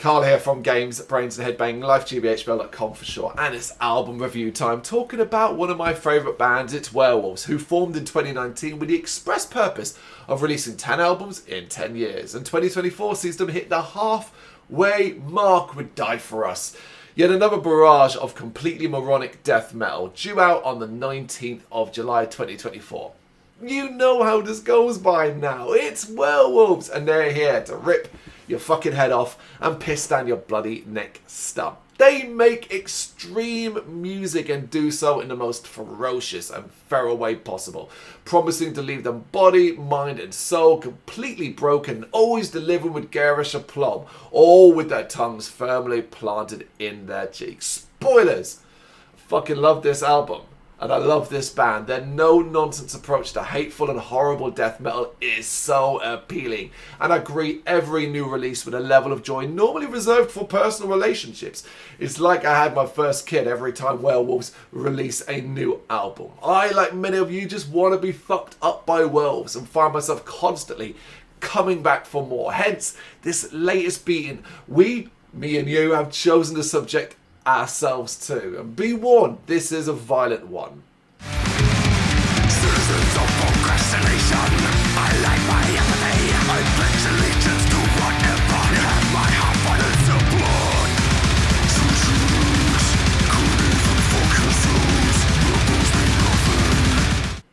Carl here from Brrraaains A Head-Banging Life, gbhblofficial for short, and it's album review time, talking about one of my favourite bands. It's Werewolves, who formed in 2019 with the express purpose of releasing 10 albums in 10 years, and 2024 sees them hit the halfway mark with Die For Us. Yet another barrage of completely moronic death metal, due out on the 19th of July 2024. You know how this goes by now. It's Werewolves, and they're here to rip your fucking head off and piss down your bloody neck stump. They make extreme music and do so in the most ferocious and feral way possible, promising to leave them body, mind and soul completely broken, always delivering with garish aplomb, all with their tongues firmly planted in their cheeks. Spoilers! I fucking love this album. And I love this band. Their no-nonsense approach to hateful and horrible death metal is so appealing. And I greet every new release with a level of joy normally reserved for personal relationships. It's like I had my first kid every time Werewolves release a new album. I, like many of you, just want to be fucked up by werewolves and find myself constantly coming back for more. Hence, this latest beating, me and you, have chosen to subject ourselves to, and be warned, this is a violent one. Citizens of procrastination, I like my empathy, I pledge allegiance to whatever. You have my heart, violence of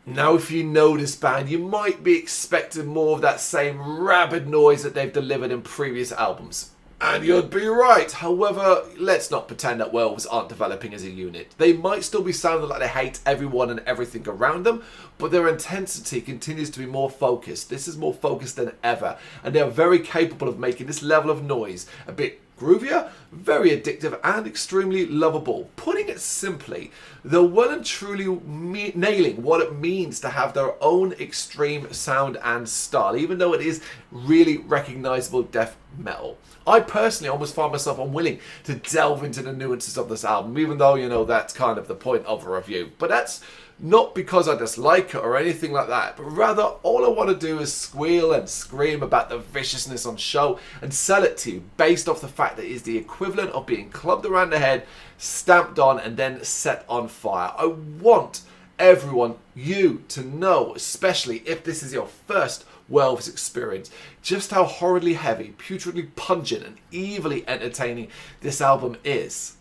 blood. Now, if you know this band, you might be expecting more of that same rabid noise that they've delivered in previous albums. And you'd be right. However, let's not pretend that Werewolves aren't developing as a unit. They might still be sounding like they hate everyone and everything around them, but their intensity continues to be more focused. This is more focused than ever, and they are very capable of making this level of noise a bit groovier, very addictive and extremely lovable. Putting it simply, they're well and truly nailing what it means to have their own extreme sound and style, even though it is really recognisable death metal. I personally almost find myself unwilling to delve into the nuances of this album, even though, you know, that's kind of the point of a review. But that's not because I dislike it or anything like that, but rather all I want to do is squeal and scream about the viciousness on show and sell it to you based off the fact that it is the equivalent of being clubbed around the head, stamped on and then set on fire. I want everyone, you, to know, especially if this is your first Werewolves experience, just how horridly heavy, putridly pungent and evilly entertaining this album is.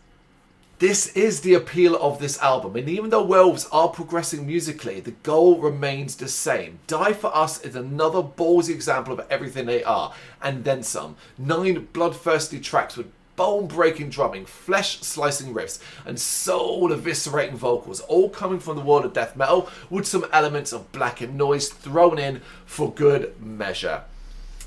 This is the appeal of this album, and even though Werewolves are progressing musically, the goal remains the same. Die For Us is another ballsy example of everything they are, and then some. 9 bloodthirsty tracks with bone-breaking drumming, flesh-slicing riffs, and soul-eviscerating vocals, all coming from the world of death metal, with some elements of blackened noise thrown in for good measure.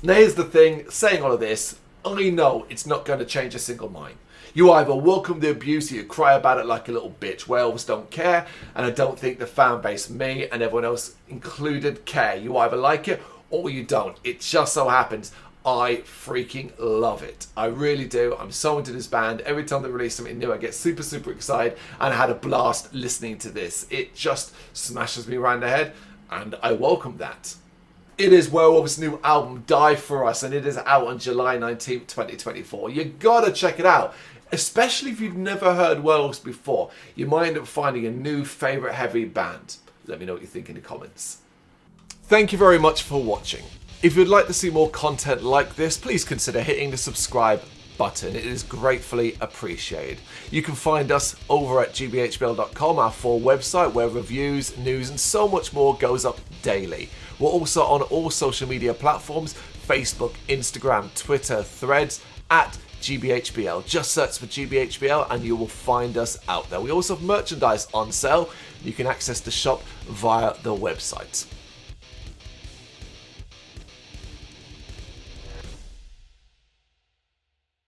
Now here's the thing, saying all of this, I know it's not going to change a single mind. You either welcome the abuse or you cry about it like a little bitch. Werewolves don't care, and I don't think the fan base, me and everyone else included, care. You either like it or you don't. It just so happens I freaking love it. I really do. I'm so into this band. Every time they release something new, I get super, super excited, and I had a blast listening to this. It just smashes me around the head, and I welcome that. It is Werewolves' new album, Die For Us, and it is out on July 19th, 2024. You gotta check it out. Especially if you've never heard Werewolves before. You might end up finding a new favourite heavy band. Let me know what you think in the comments. Thank you very much for watching. If you'd like to see more content like this, please consider hitting the subscribe button. It is gratefully appreciated. You can find us over at gbhbl.com, our full website, where reviews, news and so much more goes up daily. We're also on all social media platforms, Facebook, Instagram, Twitter, Threads, at gbhbl. Just search for gbhbl and you will find us out there. We also have merchandise on sale. You can access the shop via the website.